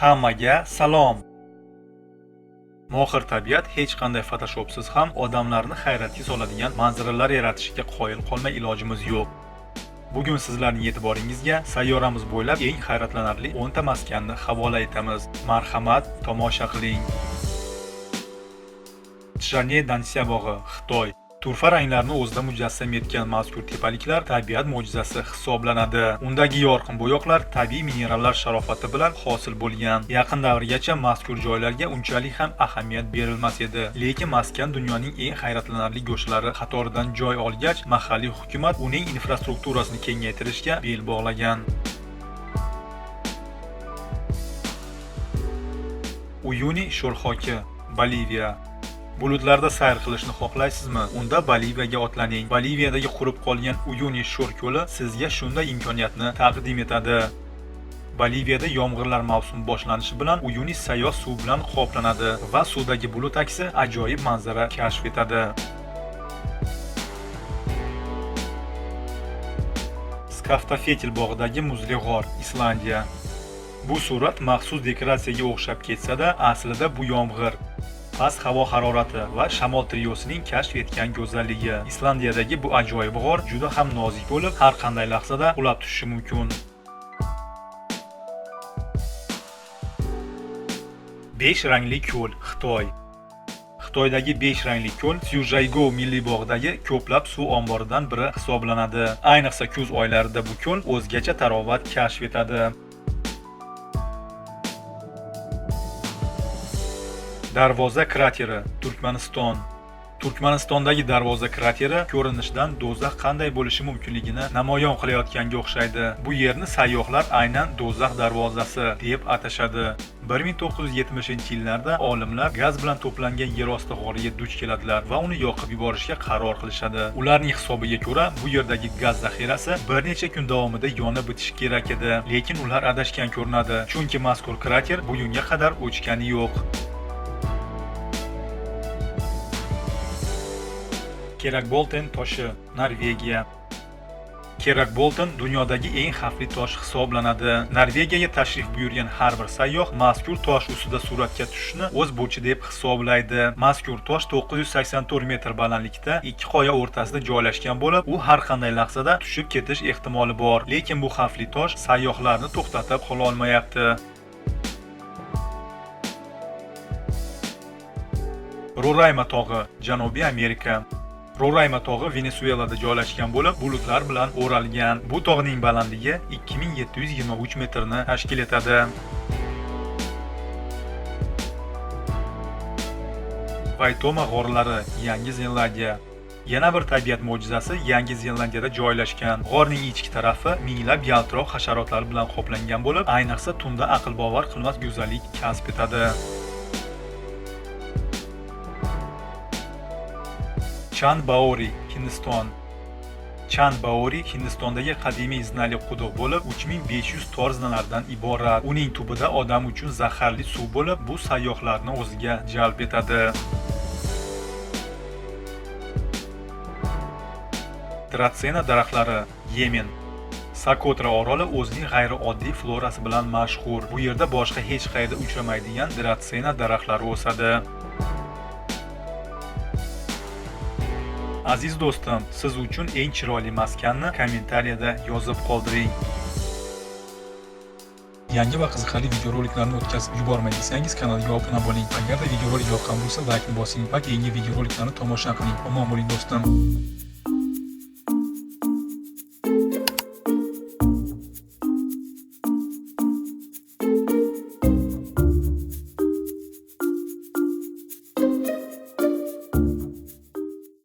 Hammaga salom. Mohir tabiat hech qanday Photoshopsiz ham odamlarni hayratga soladigan manzaralar yaratishga qoyil qolmay ilojimiz yo'q. Bugun sizlarning e'tiboringizga sayyoramiz bo'ylab eng hayratlanarli 10 ta maskanni havola etamiz. Marhamat, tomosha qiling. Tishane Dansia bog'i, Xitoy. Turfa ranglarni o'zida mujassam etgan mazkur tepaliklar tabiat mo'jizasi hisoblanadi. Undagi yorqin bo'yoqlar tabiiy minerallar sharofati bilan hosil bo'lgan. Yaqin davrgacha mazkur joylarga unchalik ham ahamiyat berilmas edi. Lekin maskan dunyoning eng hayratlanarli go'shtlari qatoridan joy olgach, mahalliy hukumat uning infrastrukturasini kengaytirishga bel bog'lagan. Uyuni sho'rxoki, Boliviya. Bulutlarda sayr qilishni xohlaysizmi? Unda Boliviyaga otlaning. Boliviyadagi qurib qolgan Uyuni sho'r ko'li sizga shunday imkoniyatni taqdim etadi. Boliviyada yomg'irlar mavsumi boshlanishi bilan Uyuni sayyoh suv bilan qoplanadi va suvdagi bulut aksi ajoyib manzara kashf etadi. Skaftafetil bog'idagi muzli g'or, Islandiya. Bu surat maxsus dekoratsiyaga o'xshab ketsa-da, aslida bu yomg'ir, past havo harorati va shamol triosining kashf etgan go'zalligi. Islandiyadagi bu ajoyib g'or juda ham nozik bo'lib, har qanday lahzada qulab tushishi mumkin. 5 rangli ko'l, Xitoy. Xitoydagi 5 rangli ko'l Syujaygo milliy bog'idagi ko'plab suv omboridan biri hisoblanadi. Ayniqsa kuz oylarida bu ko'l o'zgacha tarovat kashf etadi. Darvoza krateri, Turkmaniston. Turkmanistondagi darvoza krateri ko'rinishdan do'zax qanday bo'lishi mumkinligini namoyon qilayotganga o'xshaydi. Bu yerni sayyohlar aynan do'zax darvozasi deb atashadi. 1970-yillarda olimlar gaz bilan to'plangan yer osti g'origa duch keladilar va uni yoqib yuborishga qaror qilishadi. Ularning hisobiga ko'ra, bu yerdagi gaz zaxirasi bir necha kun davomida yonib bitishi kerak edi. Lekin ular adashgan ko'rinadi, chunki mazkur krater bugunga qadar o'chgani yo'q. Kerakbolten toshi, Norvegiya. Kerakbolten dunyodagi eng xavfli tosh hisoblanadi. Norvegiyaga tashrif buyurgan har bir sayyoh mazkur tosh ustida suratga tushishni o'z burchi deb hisoblaydi. Mazkur tosh 984 metr balandlikda ikki qoya o'rtasida joylashgan bo'lib, u har qanday lahzada tushib ketish ehtimoli bor. Lekin bu xavfli tosh sayyohlarni to'xtatib qola olmayapti. Roraima tog'i, Janubiy Amerika. Roraima tog'i Venesuelada joylashgan bo'lib, bulutlar bilan o'ralgan. Bu tog'ning balandligi 2723 metrni tashkil etadi. Vaitoma g'orlari, Yangi Zelandiya. Yana bir tabiat mo'jizasi Yangi Zelandiyada joylashgan. G'orning ichki tarafi minglab yaltiroq hasharotlar bilan qoplangan bo'lib, ayniqsa tunda aql bovar qilmas go'zallik kasb etadi. Chanbaori, Hindiston. Chanbaori Hindistondagi qadimiy zinali quduq bo'lib, 3500 tor zinalardan iborat. Uning tubida odam uchun zaharli suv bo'lib, bu sayyohlarni o'ziga jalb etadi. Dratsena daraxtlari, Yemen. Sokotra oroli o'zining g'ayrioddiy florasi bilan mashhur. Bu yerda boshqa hech qayerda uchramaydigan dratsena daraxtlari o'sadi. Aziz do'stim, siz uchun eng chiroyli maskanni kommentariyada yozib qoldiring. Yangi va qiziqarli videoroliklarni o'tkazib yubormay desangiz, kanalga obuna bo'ling. Agarda videorolik yoqqan bo'lsa, like ni bosing va keyingi videoroliklarni tomosha qiling. Omon bo'ling do'stim.